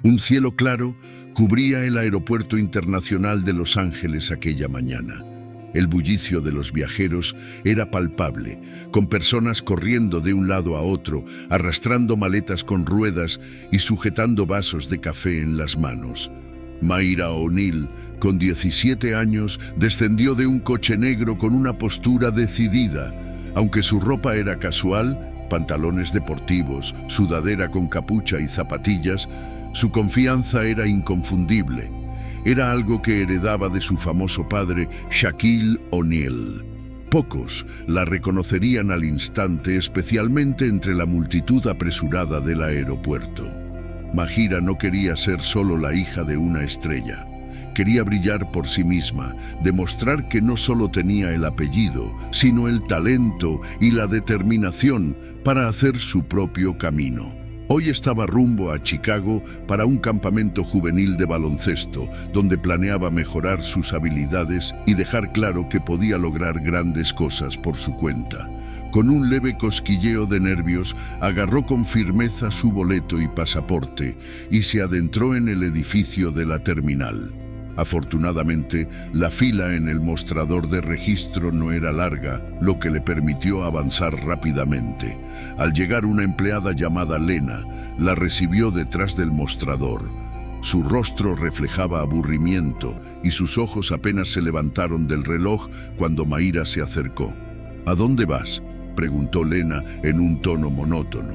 Un cielo claro cubría el aeropuerto internacional de Los Ángeles aquella mañana. El bullicio de los viajeros era palpable, con personas corriendo de un lado a otro, arrastrando maletas con ruedas y sujetando vasos de café en las manos. Mayra O'Neill, con 17 años, descendió de un coche negro con una postura decidida. Aunque su ropa era casual, pantalones deportivos, sudadera con capucha y zapatillas, su confianza era inconfundible. Era algo que heredaba de su famoso padre, Shaquille O'Neal. Pocos la reconocerían al instante, especialmente entre la multitud apresurada del aeropuerto. Mahira no quería ser solo la hija de una estrella. Quería brillar por sí misma, demostrar que no solo tenía el apellido, sino el talento y la determinación para hacer su propio camino. Hoy estaba rumbo a Chicago para un campamento juvenil de baloncesto, donde planeaba mejorar sus habilidades y dejar claro que podía lograr grandes cosas por su cuenta. Con un leve cosquilleo de nervios, agarró con firmeza su boleto y pasaporte y se adentró en el edificio de la terminal. Afortunadamente, la fila en el mostrador de registro no era larga, lo que le permitió avanzar rápidamente. Al llegar, una empleada llamada Lena la recibió detrás del mostrador. Su rostro reflejaba aburrimiento y sus ojos apenas se levantaron del reloj cuando Mayra se acercó. «¿A dónde vas?», preguntó Lena en un tono monótono.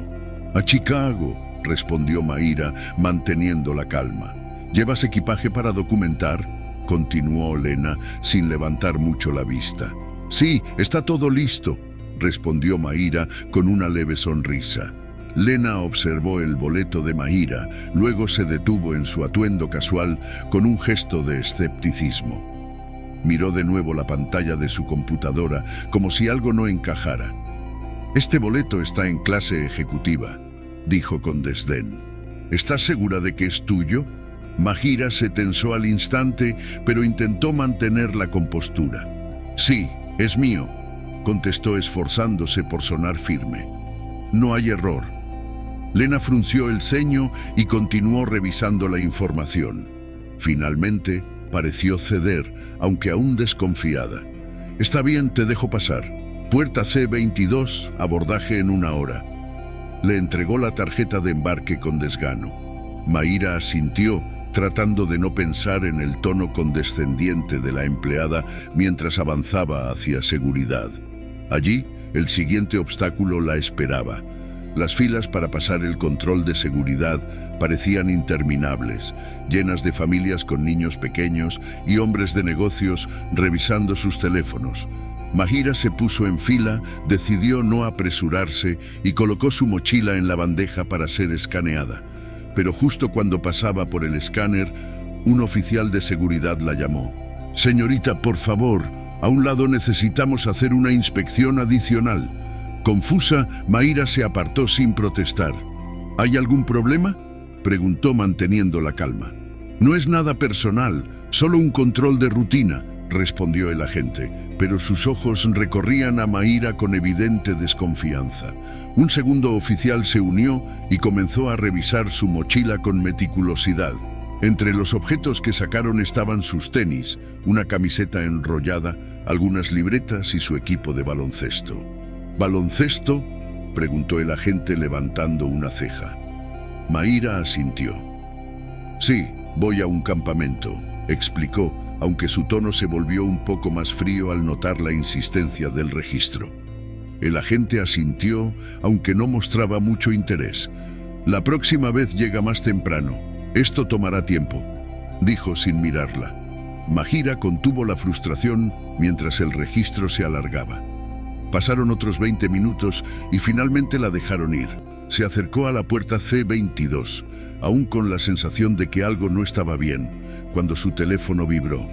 «A Chicago», respondió Mayra, manteniendo la calma. «¿Llevas equipaje para documentar?», continuó Lena, sin levantar mucho la vista. «Sí, está todo listo», respondió Mayra con una leve sonrisa. Lena observó el boleto de Mayra, luego se detuvo en su atuendo casual con un gesto de escepticismo. Miró de nuevo la pantalla de su computadora, como si algo no encajara. «Este boleto está en clase ejecutiva», dijo con desdén. «¿Estás segura de que es tuyo?». Mayra se tensó al instante, pero intentó mantener la compostura. «Sí, es mío», contestó esforzándose por sonar firme. «No hay error». Lena frunció el ceño y continuó revisando la información. Finalmente, pareció ceder, aunque aún desconfiada. «Está bien, te dejo pasar. Puerta C22, abordaje en 1 hora». Le entregó la tarjeta de embarque con desgano. Mayra asintió, tratando de no pensar en el tono condescendiente de la empleada mientras avanzaba hacia seguridad. Allí, el siguiente obstáculo la esperaba. Las filas para pasar el control de seguridad parecían interminables, llenas de familias con niños pequeños y hombres de negocios revisando sus teléfonos. Mayra se puso en fila, decidió no apresurarse y colocó su mochila en la bandeja para ser escaneada. Pero justo cuando pasaba por el escáner, un oficial de seguridad la llamó. «Señorita, por favor, a un lado necesitamos hacer una inspección adicional». Confusa, Mayra se apartó sin protestar. «¿Hay algún problema?», preguntó manteniendo la calma. «No es nada personal, solo un control de rutina», respondió el agente, pero sus ojos recorrían a Mayra con evidente desconfianza. Un segundo oficial se unió y comenzó a revisar su mochila con meticulosidad. Entre los objetos que sacaron estaban sus tenis, una camiseta enrollada, algunas libretas y su equipo de baloncesto. «¿Baloncesto?», preguntó el agente levantando una ceja. Mayra asintió. «Sí, voy a un campamento», explicó, aunque su tono se volvió un poco más frío al notar la insistencia del registro. El agente asintió, aunque no mostraba mucho interés. «La próxima vez llega más temprano. Esto tomará tiempo», dijo sin mirarla. Mayra contuvo la frustración mientras el registro se alargaba. Pasaron otros 20 minutos y finalmente la dejaron ir. Se acercó a la puerta C22, aún con la sensación de que algo no estaba bien, cuando su teléfono vibró.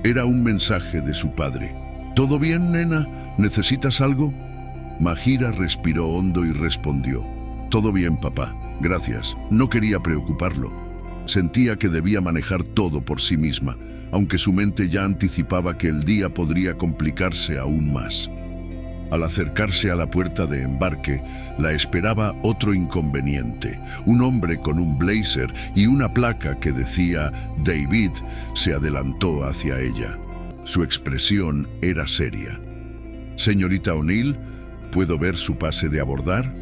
Era un mensaje de su padre. «¿Todo bien, nena? ¿Necesitas algo?». Mayra respiró hondo y respondió. «Todo bien, papá. Gracias. No quería preocuparlo». Sentía que debía manejar todo por sí misma, aunque su mente ya anticipaba que el día podría complicarse aún más. Al acercarse a la puerta de embarque, la esperaba otro inconveniente. Un hombre con un blazer y una placa que decía David se adelantó hacia ella. Su expresión era seria. «Señorita O'Neill, ¿puedo ver su pase de abordar?»,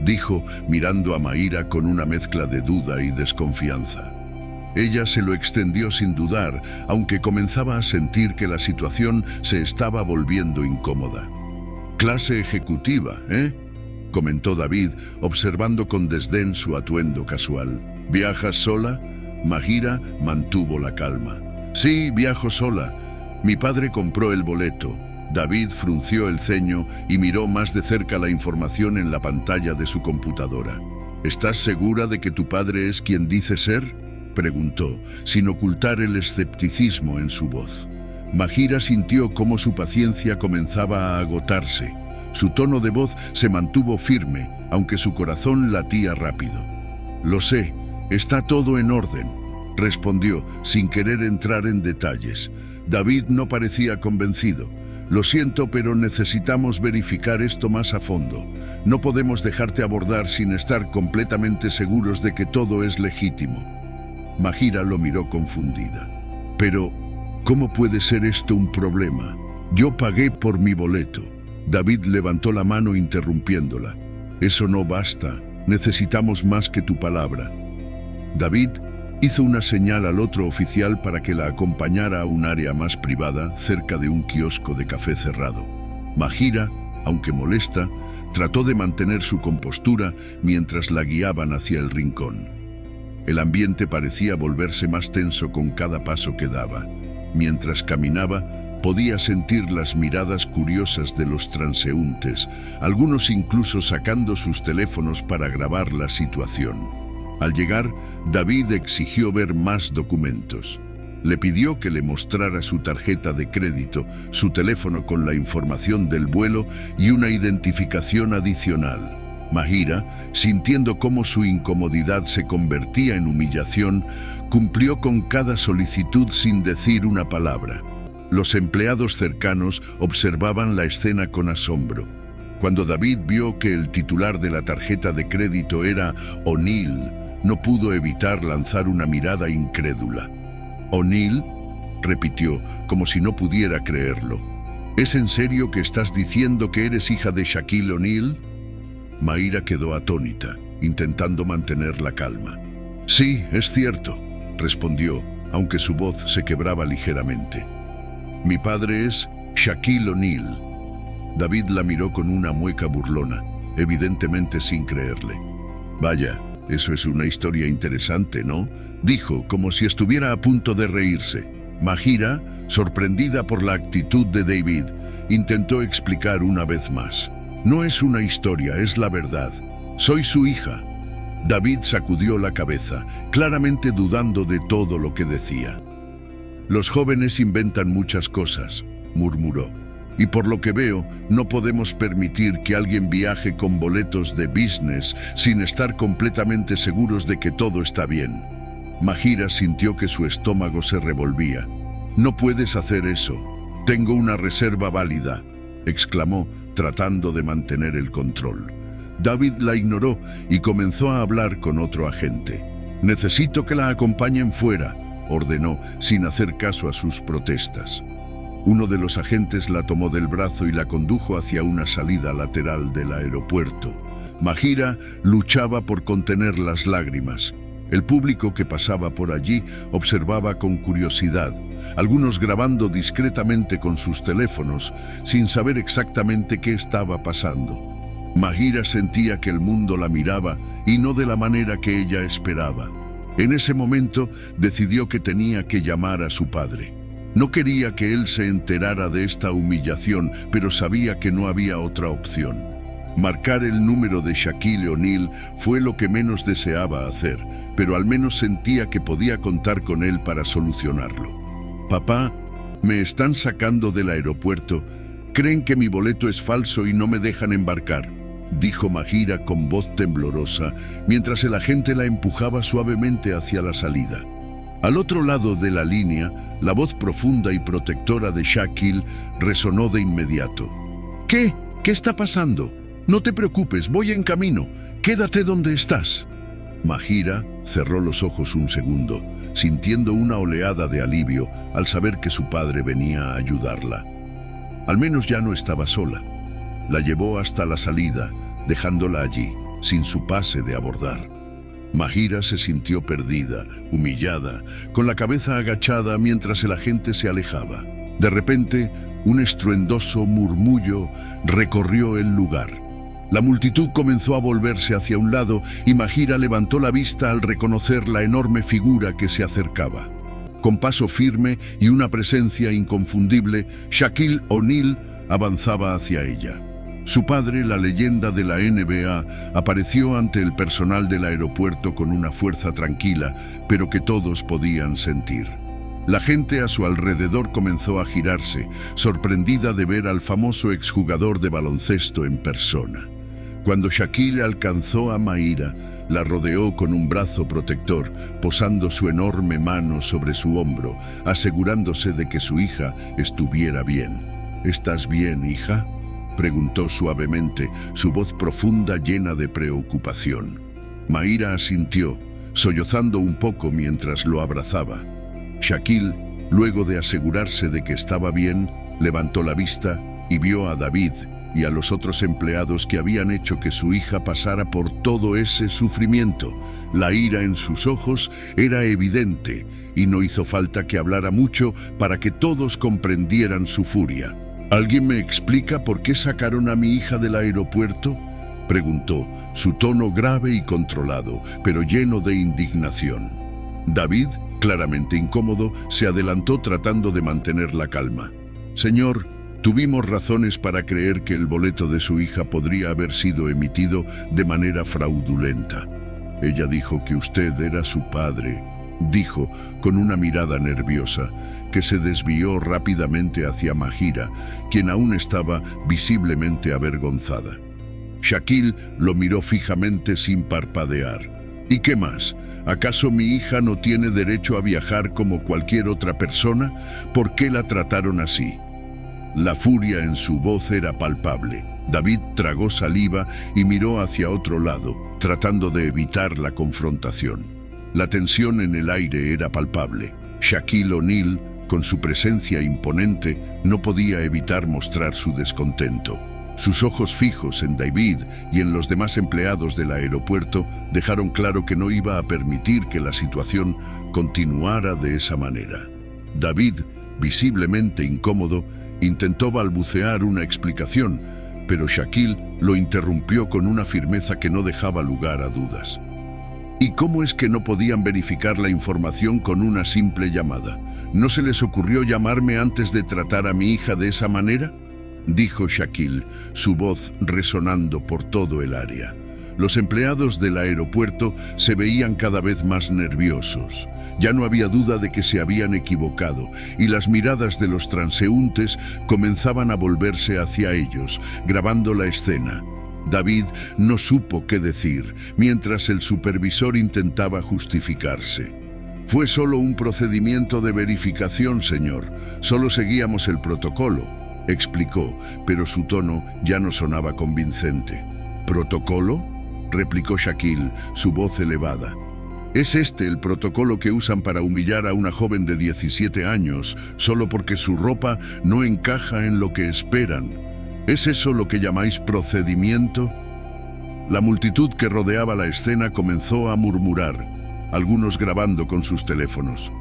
dijo, mirando a Mayra con una mezcla de duda y desconfianza. Ella se lo extendió sin dudar, aunque comenzaba a sentir que la situación se estaba volviendo incómoda. «Clase ejecutiva, ¿eh?», comentó David, observando con desdén su atuendo casual. «¿Viajas sola?». Mayra mantuvo la calma. «Sí, viajo sola. Mi padre compró el boleto». David frunció el ceño y miró más de cerca la información en la pantalla de su computadora. «¿Estás segura de que tu padre es quien dice ser?», preguntó, sin ocultar el escepticismo en su voz. Mayra sintió cómo su paciencia comenzaba a agotarse. Su tono de voz se mantuvo firme, aunque su corazón latía rápido. «Lo sé, está todo en orden», respondió, sin querer entrar en detalles. David no parecía convencido. «Lo siento, pero necesitamos verificar esto más a fondo. No podemos dejarte abordar sin estar completamente seguros de que todo es legítimo». Mayra lo miró confundida. «Pero, ¿cómo puede ser esto un problema? Yo pagué por mi boleto». David levantó la mano interrumpiéndola. «Eso no basta. Necesitamos más que tu palabra». David hizo una señal al otro oficial para que la acompañara a un área más privada, cerca de un kiosco de café cerrado. Mayra, aunque molesta, trató de mantener su compostura mientras la guiaban hacia el rincón. El ambiente parecía volverse más tenso con cada paso que daba. Mientras caminaba, podía sentir las miradas curiosas de los transeúntes, algunos incluso sacando sus teléfonos para grabar la situación. Al llegar, David exigió ver más documentos. Le pidió que le mostrara su tarjeta de crédito, su teléfono con la información del vuelo y una identificación adicional. Mayra, sintiendo cómo su incomodidad se convertía en humillación, cumplió con cada solicitud sin decir una palabra. Los empleados cercanos observaban la escena con asombro. Cuando David vio que el titular de la tarjeta de crédito era O'Neill, no pudo evitar lanzar una mirada incrédula. «¿O'Neill?», repitió, como si no pudiera creerlo. «¿Es en serio que estás diciendo que eres hija de Shaquille O'Neal?». Mayra quedó atónita, intentando mantener la calma. «Sí, es cierto», respondió, aunque su voz se quebraba ligeramente. «Mi padre es Shaquille O'Neal». David la miró con una mueca burlona, evidentemente sin creerle. «Vaya, eso es una historia interesante, ¿no?», dijo, como si estuviera a punto de reírse. Mayra, sorprendida por la actitud de David, intentó explicar una vez más. «No es una historia, es la verdad. Soy su hija». David sacudió la cabeza, claramente dudando de todo lo que decía. «Los jóvenes inventan muchas cosas», murmuró. «Y por lo que veo, no podemos permitir que alguien viaje con boletos de business sin estar completamente seguros de que todo está bien». Mayra sintió que su estómago se revolvía. «No puedes hacer eso. Tengo una reserva válida», exclamó, tratando de mantener el control. David la ignoró y comenzó a hablar con otro agente. «Necesito que la acompañen fuera», ordenó, sin hacer caso a sus protestas. Uno de los agentes la tomó del brazo y la condujo hacia una salida lateral del aeropuerto. Mayra luchaba por contener las lágrimas. El público que pasaba por allí observaba con curiosidad, algunos grabando discretamente con sus teléfonos, sin saber exactamente qué estaba pasando. Mayra sentía que el mundo la miraba y no de la manera que ella esperaba. En ese momento decidió que tenía que llamar a su padre. No quería que él se enterara de esta humillación, pero sabía que no había otra opción. Marcar el número de Shaquille O'Neal fue lo que menos deseaba hacer, pero al menos sentía que podía contar con él para solucionarlo. «Papá, me están sacando del aeropuerto. Creen que mi boleto es falso y no me dejan embarcar», dijo Mayra con voz temblorosa, mientras el agente la empujaba suavemente hacia la salida. Al otro lado de la línea, la voz profunda y protectora de Shaquille resonó de inmediato. ¿Qué ¿Qué está pasando? No te preocupes, voy en camino. Quédate donde estás. Mahira cerró los ojos un segundo, sintiendo una oleada de alivio al saber que su padre venía a ayudarla. Al menos ya no estaba sola. La llevó hasta la salida, dejándola allí, sin su pase de abordar. Mahira se sintió perdida, humillada, con la cabeza agachada mientras el agente se alejaba. De repente, un estruendoso murmullo recorrió el lugar. La multitud comenzó a volverse hacia un lado y Mahira levantó la vista al reconocer la enorme figura que se acercaba. Con paso firme y una presencia inconfundible, Shaquille O'Neal avanzaba hacia ella. Su padre, la leyenda de la NBA, apareció ante el personal del aeropuerto con una fuerza tranquila, pero que todos podían sentir. La gente a su alrededor comenzó a girarse, sorprendida de ver al famoso exjugador de baloncesto en persona. Cuando Shaquille alcanzó a Mahira, la rodeó con un brazo protector, posando su enorme mano sobre su hombro, asegurándose de que su hija estuviera bien. ¿Estás bien, hija?, preguntó suavemente, su voz profunda llena de preocupación. Mahira asintió, sollozando un poco mientras lo abrazaba. Shaquille, luego de asegurarse de que estaba bien, levantó la vista y vio a David y a los otros empleados que habían hecho que su hija pasara por todo ese sufrimiento. La ira en sus ojos era evidente y no hizo falta que hablara mucho para que todos comprendieran su furia. ¿Alguien me explica por qué sacaron a mi hija del aeropuerto?, preguntó, su tono grave y controlado, pero lleno de indignación. David, claramente incómodo, se adelantó tratando de mantener la calma. Señor, tuvimos razones para creer que el boleto de su hija podría haber sido emitido de manera fraudulenta. Ella dijo que usted era su padre, dijo con una mirada nerviosa, que se desvió rápidamente hacia Mahira, quien aún estaba visiblemente avergonzada. Shaquille lo miró fijamente sin parpadear. ¿Y qué más? ¿Acaso mi hija no tiene derecho a viajar como cualquier otra persona? ¿Por qué la trataron así? La furia en su voz era palpable. David tragó saliva y miró hacia otro lado, tratando de evitar la confrontación. La tensión en el aire era palpable. Shaquille O'Neal, con su presencia imponente, no podía evitar mostrar su descontento. Sus ojos fijos en David y en los demás empleados del aeropuerto dejaron claro que no iba a permitir que la situación continuara de esa manera. David, visiblemente incómodo, intentó balbucear una explicación, pero Shaquille lo interrumpió con una firmeza que no dejaba lugar a dudas. ¿Y cómo es que no podían verificar la información con una simple llamada? ¿No se les ocurrió llamarme antes de tratar a mi hija de esa manera?, dijo Shaquille, su voz resonando por todo el área. Los empleados del aeropuerto se veían cada vez más nerviosos. Ya no había duda de que se habían equivocado, y las miradas de los transeúntes comenzaban a volverse hacia ellos, grabando la escena. David no supo qué decir, mientras el supervisor intentaba justificarse. Fue solo un procedimiento de verificación, señor. Solo seguíamos el protocolo, explicó, pero su tono ya no sonaba convincente. ¿Protocolo?, replicó Shaquille, su voz elevada. ¿Es este el protocolo que usan para humillar a una joven de 17 años solo porque su ropa no encaja en lo que esperan? ¿Es eso lo que llamáis procedimiento? La multitud que rodeaba la escena comenzó a murmurar, algunos grabando con sus teléfonos.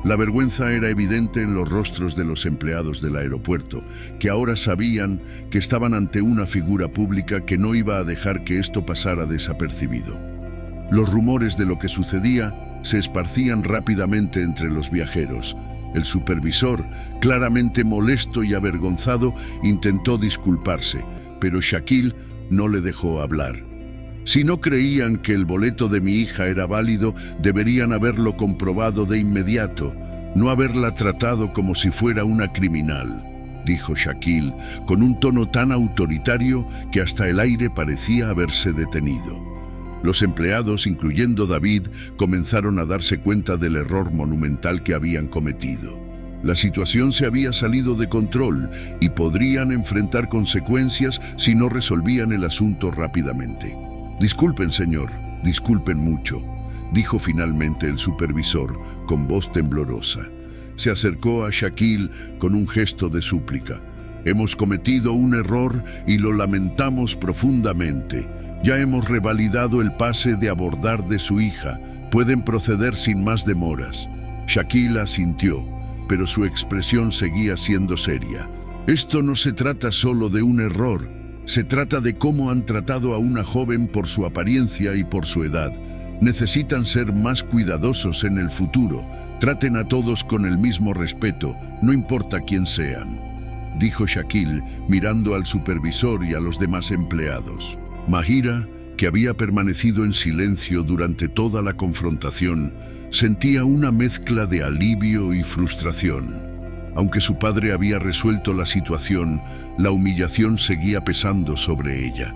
La vergüenza era evidente en los rostros de los empleados del aeropuerto, que ahora sabían que estaban ante una figura pública que no iba a dejar que esto pasara desapercibido. Los rumores de lo que sucedía se esparcían rápidamente entre los viajeros. El supervisor, claramente molesto y avergonzado, intentó disculparse, pero Shaquille no le dejó hablar. Si no creían que el boleto de mi hija era válido, deberían haberlo comprobado de inmediato, no haberla tratado como si fuera una criminal, dijo Shaquille, con un tono tan autoritario que hasta el aire parecía haberse detenido. Los empleados, incluyendo David, comenzaron a darse cuenta del error monumental que habían cometido. La situación se había salido de control y podrían enfrentar consecuencias si no resolvían el asunto rápidamente. «Disculpen, señor, disculpen mucho», dijo finalmente el supervisor con voz temblorosa. Se acercó a Shaquille con un gesto de súplica. «Hemos cometido un error y lo lamentamos profundamente. Ya hemos revalidado el pase de abordar de su hija. Pueden proceder sin más demoras». Shaquille asintió, pero su expresión seguía siendo seria. «Esto no se trata solo de un error. Se trata de cómo han tratado a una joven por su apariencia y por su edad. Necesitan ser más cuidadosos en el futuro. Traten a todos con el mismo respeto, no importa quién sean», dijo Shaquille, mirando al supervisor y a los demás empleados. Mahira, que había permanecido en silencio durante toda la confrontación, sentía una mezcla de alivio y frustración. Aunque su padre había resuelto la situación, la humillación seguía pesando sobre ella.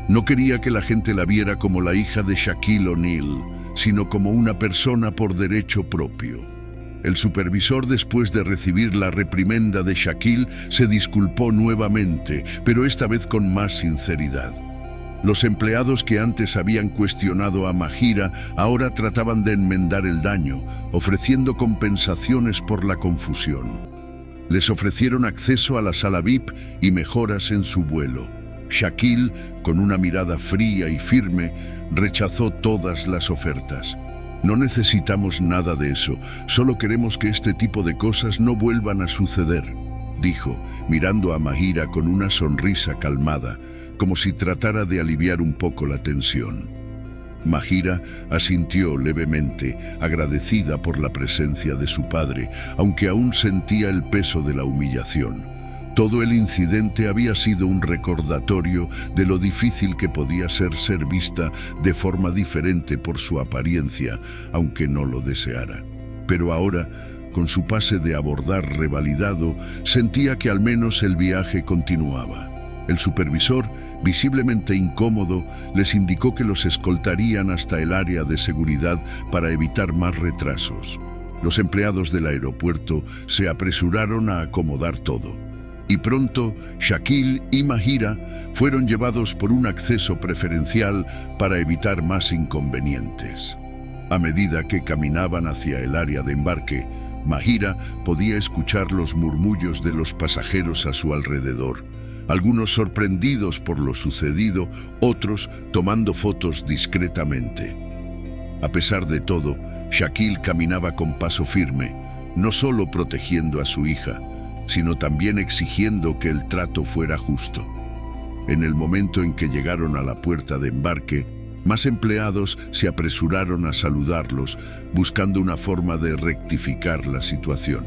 No quería que la gente la viera como la hija de Shaquille O'Neal, sino como una persona por derecho propio. El supervisor, después de recibir la reprimenda de Shaquille, se disculpó nuevamente, pero esta vez con más sinceridad. Los empleados que antes habían cuestionado a Mahira ahora trataban de enmendar el daño, ofreciendo compensaciones por la confusión. Les ofrecieron acceso a la sala VIP y mejoras en su vuelo. Shaquille, con una mirada fría y firme, rechazó todas las ofertas. «No necesitamos nada de eso, solo queremos que este tipo de cosas no vuelvan a suceder», dijo, mirando a Mahira con una sonrisa calmada, como si tratara de aliviar un poco la tensión. Mahira asintió levemente, agradecida por la presencia de su padre, aunque aún sentía el peso de la humillación. Todo el incidente había sido un recordatorio de lo difícil que podía ser vista de forma diferente por su apariencia, aunque no lo deseara. Pero ahora, con su pase de abordar revalidado, sentía que al menos el viaje continuaba. El supervisor, visiblemente incómodo, les indicó que los escoltarían hasta el área de seguridad para evitar más retrasos. Los empleados del aeropuerto se apresuraron a acomodar todo. Y pronto, Shaquille y Mahira fueron llevados por un acceso preferencial para evitar más inconvenientes. A medida que caminaban hacia el área de embarque, Mahira podía escuchar los murmullos de los pasajeros a su alrededor, algunos sorprendidos por lo sucedido, otros tomando fotos discretamente. A pesar de todo, Shaquille caminaba con paso firme, no solo protegiendo a su hija, sino también exigiendo que el trato fuera justo. En el momento en que llegaron a la puerta de embarque, más empleados se apresuraron a saludarlos, buscando una forma de rectificar la situación.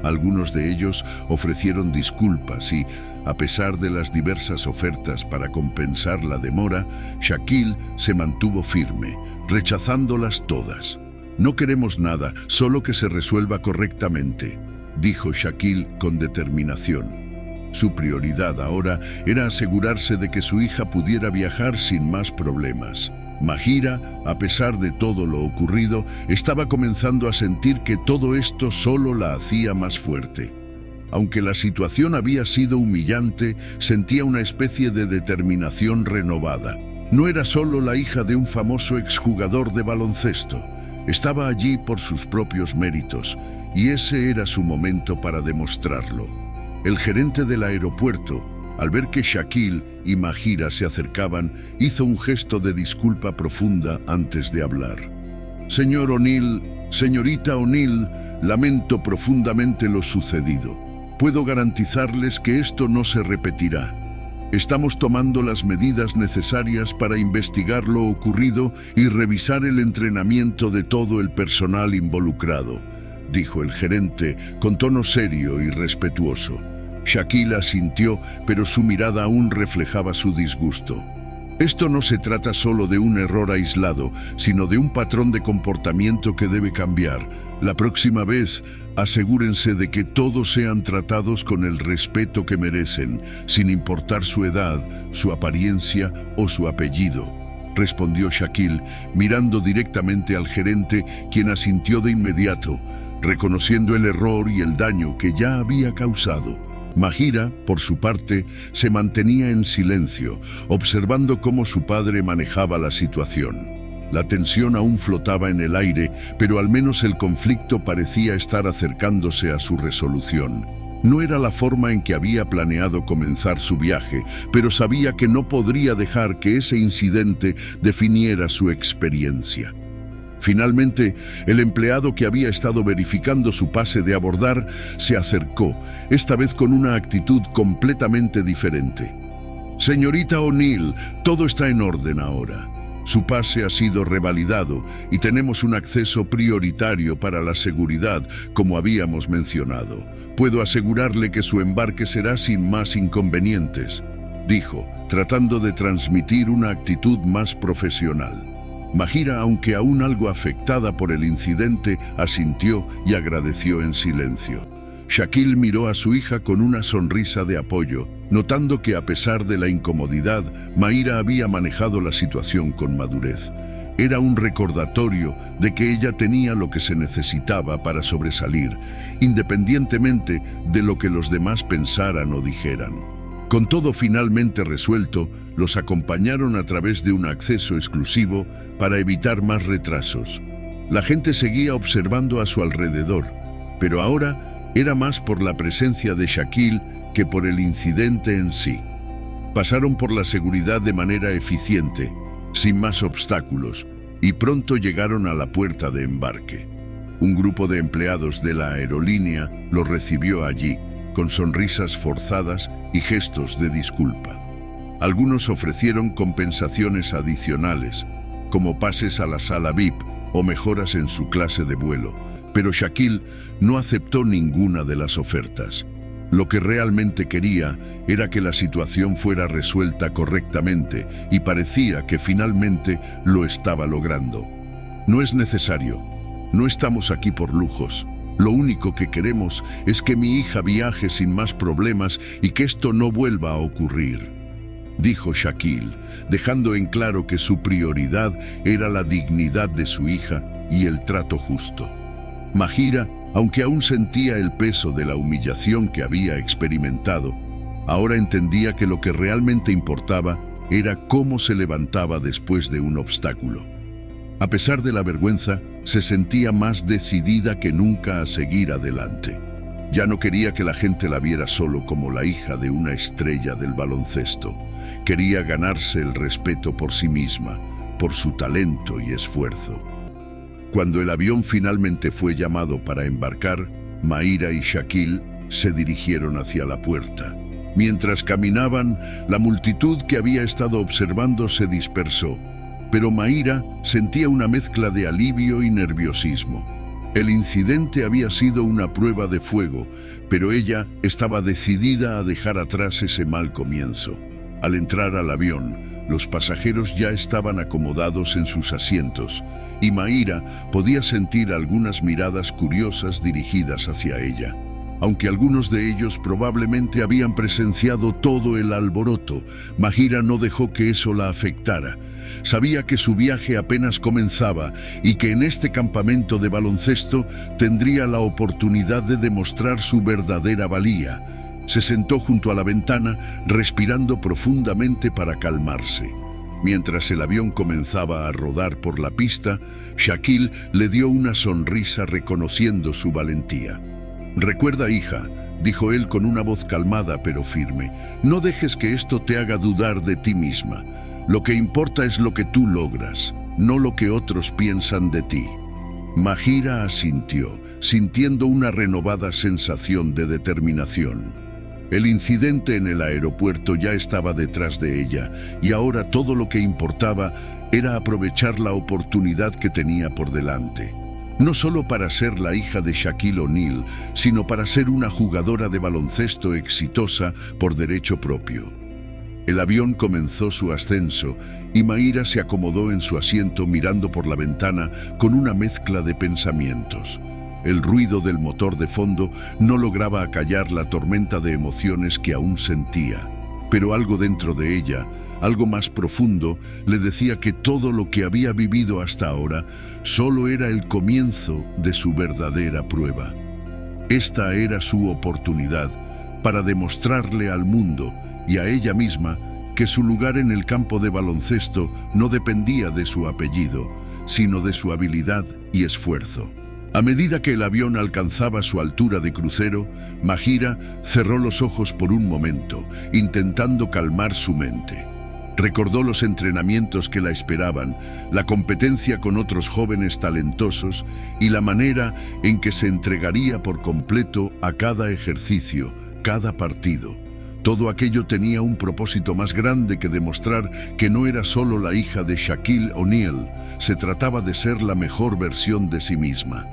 Algunos de ellos ofrecieron disculpas y, a pesar de las diversas ofertas para compensar la demora, Shaquille se mantuvo firme, rechazándolas todas. «No queremos nada, solo que se resuelva correctamente», dijo Shaquille con determinación. Su prioridad ahora era asegurarse de que su hija pudiera viajar sin más problemas. Mahira, a pesar de todo lo ocurrido, estaba comenzando a sentir que todo esto solo la hacía más fuerte. Aunque la situación había sido humillante, sentía una especie de determinación renovada. No era solo la hija de un famoso exjugador de baloncesto. Estaba allí por sus propios méritos, y ese era su momento para demostrarlo. El gerente del aeropuerto, al ver que Shaquille y Mahira se acercaban, hizo un gesto de disculpa profunda antes de hablar. «Señor O'Neal, señorita O'Neal, lamento profundamente lo sucedido. Puedo garantizarles que esto no se repetirá. Estamos tomando las medidas necesarias para investigar lo ocurrido y revisar el entrenamiento de todo el personal involucrado», dijo el gerente con tono serio y respetuoso. Shaquille asintió, pero su mirada aún reflejaba su disgusto. «Esto no se trata solo de un error aislado, sino de un patrón de comportamiento que debe cambiar. La próxima vez, asegúrense de que todos sean tratados con el respeto que merecen, sin importar su edad, su apariencia o su apellido», respondió Shaquille, mirando directamente al gerente, quien asintió de inmediato, reconociendo el error y el daño que ya había causado. Mahira, por su parte, se mantenía en silencio, observando cómo su padre manejaba la situación. La tensión aún flotaba en el aire, pero al menos el conflicto parecía estar acercándose a su resolución. No era la forma en que había planeado comenzar su viaje, pero sabía que no podría dejar que ese incidente definiera su experiencia. Finalmente, el empleado que había estado verificando su pase de abordar se acercó, esta vez con una actitud completamente diferente. «Señorita O'Neill, todo está en orden ahora. Su pase ha sido revalidado y tenemos un acceso prioritario para la seguridad, como habíamos mencionado. Puedo asegurarle que su embarque será sin más inconvenientes», dijo, tratando de transmitir una actitud más profesional. Mahira, aunque aún algo afectada por el incidente, asintió y agradeció en silencio. Shaquille miró a su hija con una sonrisa de apoyo, notando que a pesar de la incomodidad, Mahira había manejado la situación con madurez. Era un recordatorio de que ella tenía lo que se necesitaba para sobresalir, independientemente de lo que los demás pensaran o dijeran. Con todo finalmente resuelto, los acompañaron a través de un acceso exclusivo para evitar más retrasos. La gente seguía observando a su alrededor, pero ahora era más por la presencia de Shaquille que por el incidente en sí. Pasaron por la seguridad de manera eficiente, sin más obstáculos, y pronto llegaron a la puerta de embarque. Un grupo de empleados de la aerolínea los recibió allí, con sonrisas forzadas y gestos de disculpa. Algunos ofrecieron compensaciones adicionales, como pases a la sala VIP o mejoras en su clase de vuelo, pero Shaquille no aceptó ninguna de las ofertas. Lo que realmente quería era que la situación fuera resuelta correctamente y parecía que finalmente lo estaba logrando. «No es necesario. No estamos aquí por lujos. Lo único que queremos es que mi hija viaje sin más problemas y que esto no vuelva a ocurrir», dijo Shaquille, dejando en claro que su prioridad era la dignidad de su hija y el trato justo. Mahira, aunque aún sentía el peso de la humillación que había experimentado, ahora entendía que lo que realmente importaba era cómo se levantaba después de un obstáculo. A pesar de la vergüenza, se sentía más decidida que nunca a seguir adelante. Ya no quería que la gente la viera solo como la hija de una estrella del baloncesto. Quería ganarse el respeto por sí misma, por su talento y esfuerzo. Cuando el avión finalmente fue llamado para embarcar, Mahira y Shaquille se dirigieron hacia la puerta. Mientras caminaban, la multitud que había estado observando se dispersó, pero Mahira sentía una mezcla de alivio y nerviosismo. El incidente había sido una prueba de fuego, pero ella estaba decidida a dejar atrás ese mal comienzo. Al entrar al avión, los pasajeros ya estaban acomodados en sus asientos, y Mahira podía sentir algunas miradas curiosas dirigidas hacia ella. Aunque algunos de ellos probablemente habían presenciado todo el alboroto, Mahira no dejó que eso la afectara. Sabía que su viaje apenas comenzaba y que en este campamento de baloncesto tendría la oportunidad de demostrar su verdadera valía. Se sentó junto a la ventana, respirando profundamente para calmarse. Mientras el avión comenzaba a rodar por la pista, Shaquille le dio una sonrisa reconociendo su valentía. «Recuerda, hija», dijo él con una voz calmada pero firme, «no dejes que esto te haga dudar de ti misma. Lo que importa es lo que tú logras, no lo que otros piensan de ti». Mahira asintió, sintiendo una renovada sensación de determinación. El incidente en el aeropuerto ya estaba detrás de ella, y ahora todo lo que importaba era aprovechar la oportunidad que tenía por delante. No solo para ser la hija de Shaquille O'Neal, sino para ser una jugadora de baloncesto exitosa por derecho propio. El avión comenzó su ascenso y Mahira se acomodó en su asiento mirando por la ventana con una mezcla de pensamientos. El ruido del motor de fondo no lograba acallar la tormenta de emociones que aún sentía. pero algo dentro de ella, algo más profundo, le decía que todo lo que había vivido hasta ahora solo era el comienzo de su verdadera prueba. Esta era su oportunidad para demostrarle al mundo y a ella misma que su lugar en el campo de baloncesto no dependía de su apellido, sino de su habilidad y esfuerzo. A medida que el avión alcanzaba su altura de crucero, Mahira cerró los ojos por un momento, intentando calmar su mente. Recordó los entrenamientos que la esperaban, la competencia con otros jóvenes talentosos y la manera en que se entregaría por completo a cada ejercicio, cada partido. Todo aquello tenía un propósito más grande que demostrar que no era solo la hija de Shaquille O'Neal, se trataba de ser la mejor versión de sí misma.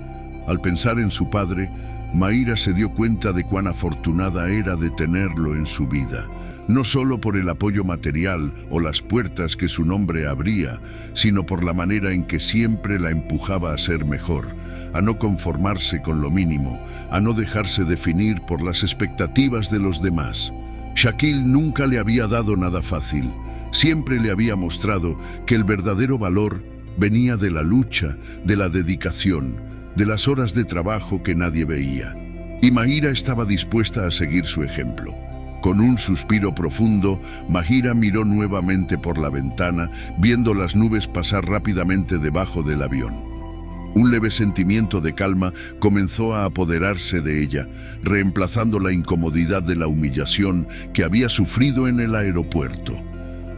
Al pensar en su padre, Mahira se dio cuenta de cuán afortunada era de tenerlo en su vida, no solo por el apoyo material o las puertas que su nombre abría, sino por la manera en que siempre la empujaba a ser mejor, a no conformarse con lo mínimo, a no dejarse definir por las expectativas de los demás. Shaquille nunca le había dado nada fácil. Siempre le había mostrado que el verdadero valor venía de la lucha, de la dedicación, de las horas de trabajo que nadie veía. Y Mahira estaba dispuesta a seguir su ejemplo. Con un suspiro profundo, Mahira miró nuevamente por la ventana, viendo las nubes pasar rápidamente debajo del avión. Un leve sentimiento de calma comenzó a apoderarse de ella, reemplazando la incomodidad de la humillación que había sufrido en el aeropuerto.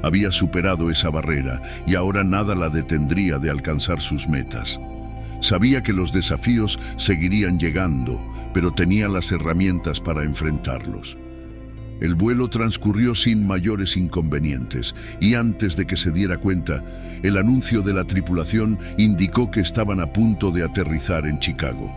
Había superado esa barrera y ahora nada la detendría de alcanzar sus metas. Sabía que los desafíos seguirían llegando, pero tenía las herramientas para enfrentarlos. El vuelo transcurrió sin mayores inconvenientes y antes de que se diera cuenta, el anuncio de la tripulación indicó que estaban a punto de aterrizar en Chicago.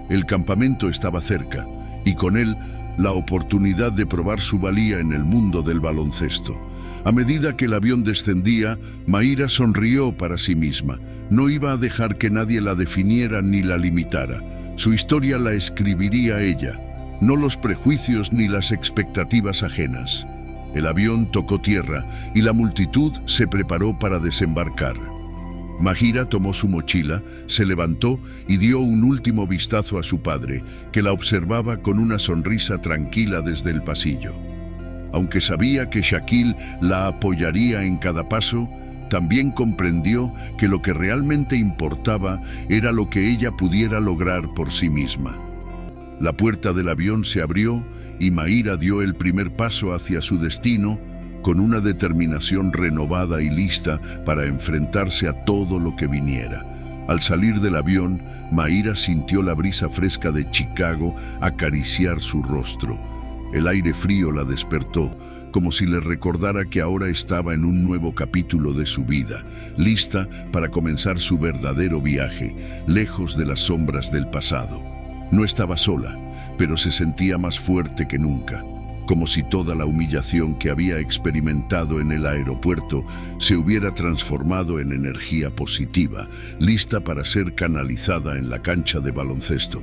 El campamento estaba cerca y con él la oportunidad de probar su valía en el mundo del baloncesto. A medida que el avión descendía, Mahira sonrió para sí misma. No iba a dejar que nadie la definiera ni la limitara. Su historia la escribiría ella, no los prejuicios ni las expectativas ajenas. El avión tocó tierra y la multitud se preparó para desembarcar. Mahira tomó su mochila, se levantó y dio un último vistazo a su padre, que la observaba con una sonrisa tranquila desde el pasillo. Aunque sabía que Shaquille la apoyaría en cada paso, también comprendió que lo que realmente importaba era lo que ella pudiera lograr por sí misma. La puerta del avión se abrió y Mahira dio el primer paso hacia su destino con una determinación renovada y lista para enfrentarse a todo lo que viniera. Al salir del avión, Mahira sintió la brisa fresca de Chicago acariciar su rostro. El aire frío la despertó, como si le recordara que ahora estaba en un nuevo capítulo de su vida, lista para comenzar su verdadero viaje, lejos de las sombras del pasado. No estaba sola, pero se sentía más fuerte que nunca, como si toda la humillación que había experimentado en el aeropuerto se hubiera transformado en energía positiva, lista para ser canalizada en la cancha de baloncesto.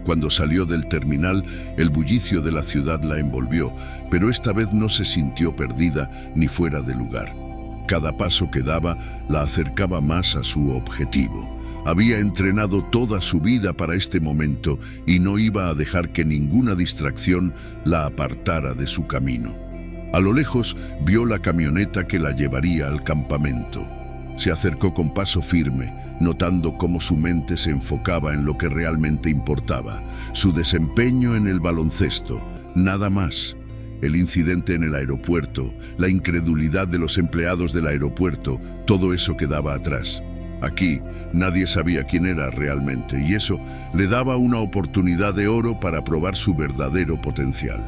Cuando salió del terminal, el bullicio de la ciudad la envolvió, pero esta vez no se sintió perdida ni fuera de lugar. Cada paso que daba la acercaba más a su objetivo. Había entrenado toda su vida para este momento y no iba a dejar que ninguna distracción la apartara de su camino. A lo lejos vio la camioneta que la llevaría al campamento. Se acercó con paso firme, notando cómo su mente se enfocaba en lo que realmente importaba, su desempeño en el baloncesto, nada más. El incidente en el aeropuerto, la incredulidad de los empleados del aeropuerto, todo eso quedaba atrás. Aquí nadie sabía quién era realmente y eso le daba una oportunidad de oro para probar su verdadero potencial.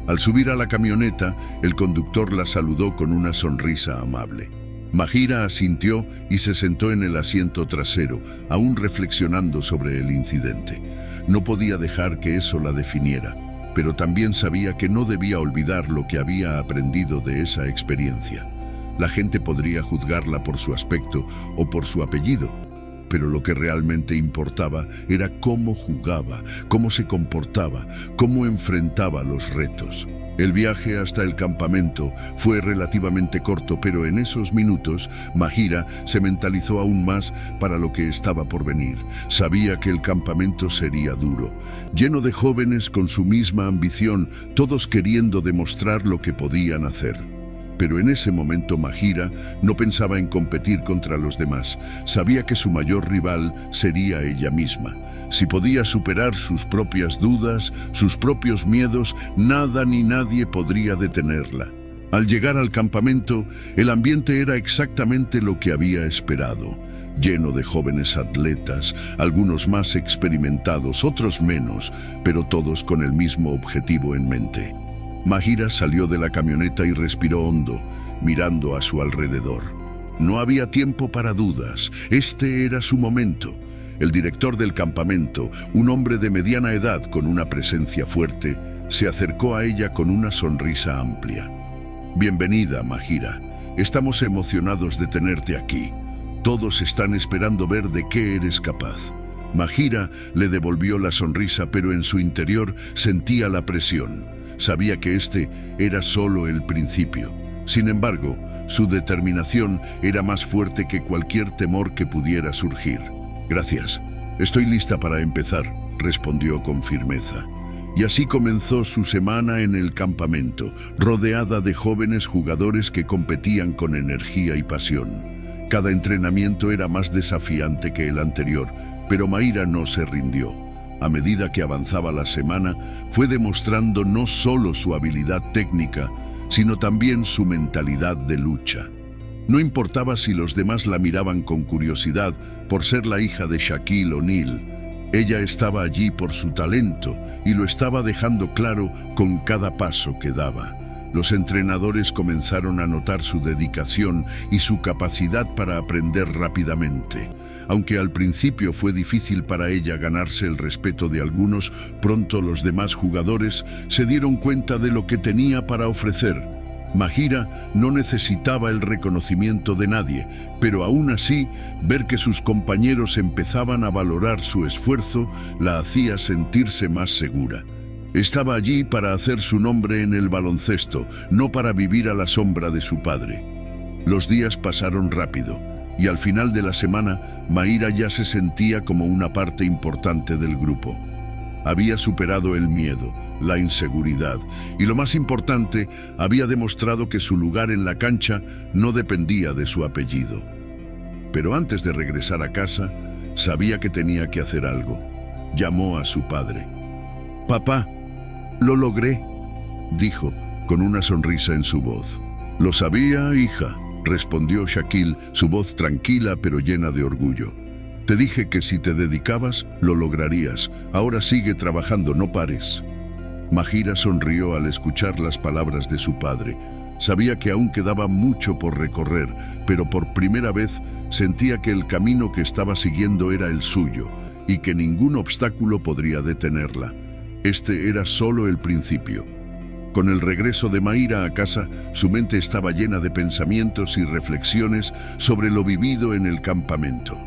Al subir a la camioneta, el conductor la saludó con una sonrisa amable. Mahira asintió y se sentó en el asiento trasero, aún reflexionando sobre el incidente. No podía dejar que eso la definiera, pero también sabía que no debía olvidar lo que había aprendido de esa experiencia. La gente podría juzgarla por su aspecto o por su apellido, pero lo que realmente importaba era cómo jugaba, cómo se comportaba, cómo enfrentaba los retos. El viaje hasta el campamento fue relativamente corto, pero en esos minutos Mahira se mentalizó aún más para lo que estaba por venir. Sabía que el campamento sería duro, lleno de jóvenes con su misma ambición, todos queriendo demostrar lo que podían hacer. Pero en ese momento Mahira no pensaba en competir contra los demás. Sabía que su mayor rival sería ella misma. Si podía superar sus propias dudas, sus propios miedos, nada ni nadie podría detenerla. Al llegar al campamento, el ambiente era exactamente lo que había esperado. Lleno de jóvenes atletas, algunos más experimentados, otros menos, pero todos con el mismo objetivo en mente. Mahira salió de la camioneta y respiró hondo, mirando a su alrededor. No había tiempo para dudas, este era su momento. El director del campamento, un hombre de mediana edad con una presencia fuerte, se acercó a ella con una sonrisa amplia. «Bienvenida, Mahira. Estamos emocionados de tenerte aquí. Todos están esperando ver de qué eres capaz». Mahira le devolvió la sonrisa, pero en su interior sentía la presión. Sabía que este era solo el principio. Sin embargo, su determinación era más fuerte que cualquier temor que pudiera surgir. «Gracias. Estoy lista para empezar», respondió con firmeza. Y así comenzó su semana en el campamento, rodeada de jóvenes jugadores que competían con energía y pasión. Cada entrenamiento era más desafiante que el anterior, pero Mahira no se rindió. A medida que avanzaba la semana, fue demostrando no solo su habilidad técnica, sino también su mentalidad de lucha. No importaba si los demás la miraban con curiosidad por ser la hija de Shaquille O'Neal. Ella estaba allí por su talento y lo estaba dejando claro con cada paso que daba. Los entrenadores comenzaron a notar su dedicación y su capacidad para aprender rápidamente. Aunque al principio fue difícil para ella ganarse el respeto de algunos, pronto los demás jugadores se dieron cuenta de lo que tenía para ofrecer. Mahira no necesitaba el reconocimiento de nadie, pero aún así, ver que sus compañeros empezaban a valorar su esfuerzo la hacía sentirse más segura. Estaba allí para hacer su nombre en el baloncesto, no para vivir a la sombra de su padre. Los días pasaron rápido. Y al final de la semana, Mahira ya se sentía como una parte importante del grupo. Había superado el miedo, la inseguridad y, lo más importante, había demostrado que su lugar en la cancha no dependía de su apellido. Pero antes de regresar a casa, sabía que tenía que hacer algo. Llamó a su padre. «Papá, lo logré», dijo, con una sonrisa en su voz. «Lo sabía, hija», respondió Shaquille, su voz tranquila pero llena de orgullo. «Te dije que si te dedicabas, lo lograrías. Ahora sigue trabajando, no pares». Mahira sonrió al escuchar las palabras de su padre. Sabía que aún quedaba mucho por recorrer, pero por primera vez sentía que el camino que estaba siguiendo era el suyo y que ningún obstáculo podría detenerla. Este era solo el principio. Con el regreso de Mahira a casa, su mente estaba llena de pensamientos y reflexiones sobre lo vivido en el campamento.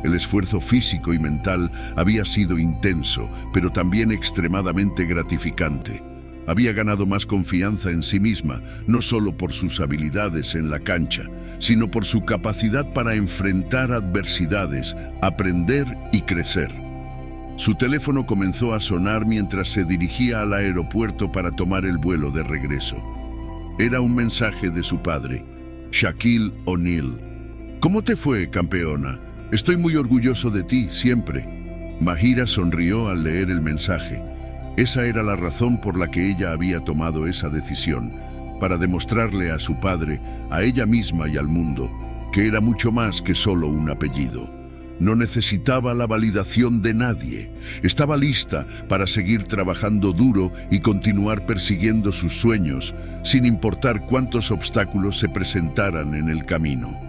El esfuerzo físico y mental había sido intenso, pero también extremadamente gratificante. Había ganado más confianza en sí misma, no solo por sus habilidades en la cancha, sino por su capacidad para enfrentar adversidades, aprender y crecer. Su teléfono comenzó a sonar mientras se dirigía al aeropuerto para tomar el vuelo de regreso. Era un mensaje de su padre, Shaquille O'Neal. «¿Cómo te fue, campeona? Estoy muy orgulloso de ti, siempre». Mahira sonrió al leer el mensaje. Esa era la razón por la que ella había tomado esa decisión, para demostrarle a su padre, a ella misma y al mundo, que era mucho más que solo un apellido. No necesitaba la validación de nadie. Estaba lista para seguir trabajando duro y continuar persiguiendo sus sueños, sin importar cuántos obstáculos se presentaran en el camino.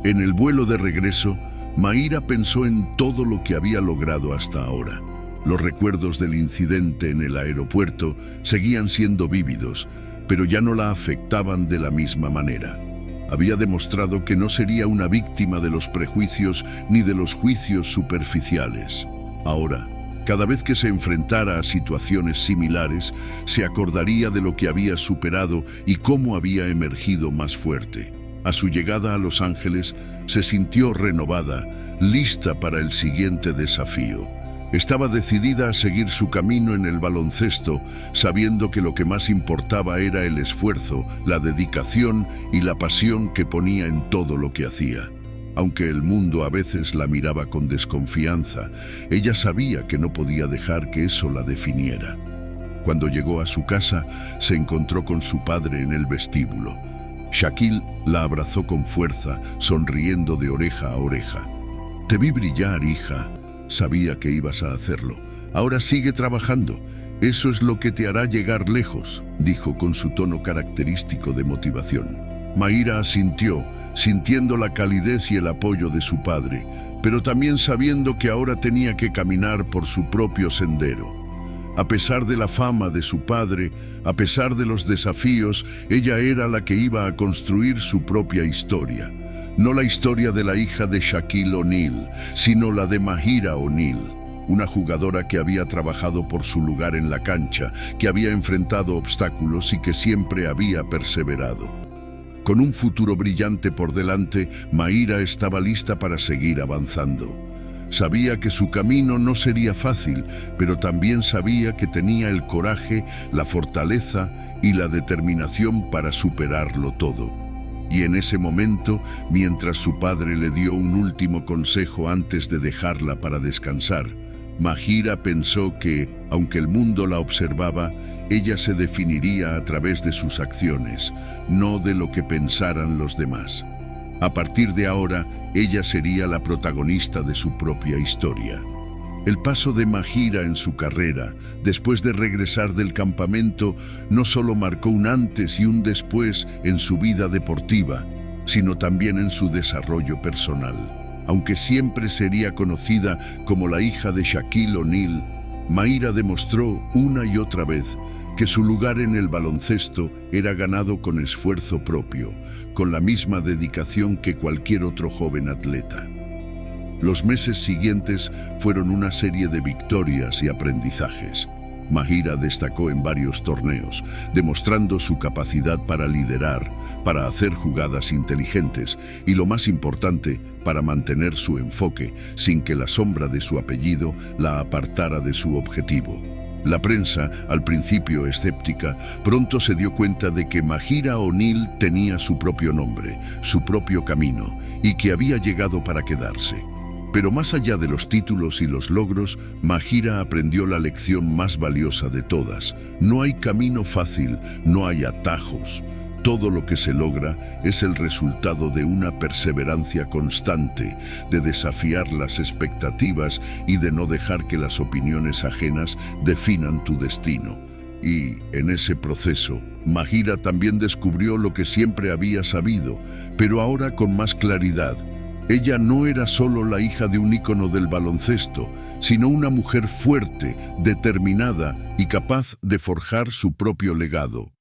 En el vuelo de regreso, Mahira pensó en todo lo que había logrado hasta ahora. Los recuerdos del incidente en el aeropuerto seguían siendo vívidos, pero ya no la afectaban de la misma manera. Había demostrado que no sería una víctima de los prejuicios ni de los juicios superficiales. Ahora, Cada vez que se enfrentara a situaciones similares, se acordaría de lo que había superado y cómo había emergido más fuerte. A su llegada a Los Ángeles, se sintió renovada, lista para el siguiente desafío. Estaba decidida a seguir su camino en el baloncesto, sabiendo que lo que más importaba era el esfuerzo, la dedicación y la pasión que ponía en todo lo que hacía. Aunque el mundo a veces la miraba con desconfianza, ella sabía que no podía dejar que eso la definiera. Cuando llegó a su casa, se encontró con su padre en el vestíbulo. Shaquille la abrazó con fuerza, sonriendo de oreja a oreja. «Te vi brillar, hija. Sabía que ibas a hacerlo. Ahora sigue trabajando. Eso es lo que te hará llegar lejos», dijo con su tono característico de motivación. Mayra asintió, sintiendo la calidez y el apoyo de su padre, pero también sabiendo que ahora tenía que caminar por su propio sendero. A pesar de la fama de su padre, a pesar de los desafíos, ella era la que iba a construir su propia historia. No la historia de la hija de Shaquille O'Neal, sino la de Mahira O'Neal, una jugadora que había trabajado por su lugar en la cancha, que había enfrentado obstáculos y que siempre había perseverado. Con un futuro brillante por delante, Mayra estaba lista para seguir avanzando. Sabía que su camino no sería fácil, pero también sabía que tenía el coraje, la fortaleza y la determinación para superarlo todo. Y en ese momento, mientras su padre le dio un último consejo antes de dejarla para descansar, Mahira pensó que, aunque el mundo la observaba, ella se definiría a través de sus acciones, no de lo que pensaran los demás. A partir de ahora, ella sería la protagonista de su propia historia. El paso de Mahira en su carrera, después de regresar del campamento, no solo marcó un antes y un después en su vida deportiva, sino también en su desarrollo personal. Aunque siempre sería conocida como la hija de Shaquille O'Neal, Mayra demostró una y otra vez que su lugar en el baloncesto era ganado con esfuerzo propio, con la misma dedicación que cualquier otro joven atleta. Los meses siguientes fueron una serie de victorias y aprendizajes. Mahira destacó en varios torneos, demostrando su capacidad para liderar, para hacer jugadas inteligentes y, lo más importante, para mantener su enfoque sin que la sombra de su apellido la apartara de su objetivo. La prensa, al principio escéptica, pronto se dio cuenta de que Mahira O'Neal tenía su propio nombre, su propio camino, y que había llegado para quedarse. Pero más allá de los títulos y los logros, Mahira aprendió la lección más valiosa de todas. No hay camino fácil, no hay atajos. Todo lo que se logra es el resultado de una perseverancia constante, de desafiar las expectativas y de no dejar que las opiniones ajenas definan tu destino. Y, en ese proceso, Mahira también descubrió lo que siempre había sabido, pero ahora con más claridad. Ella no era solo la hija de un ícono del baloncesto, sino una mujer fuerte, determinada y capaz de forjar su propio legado.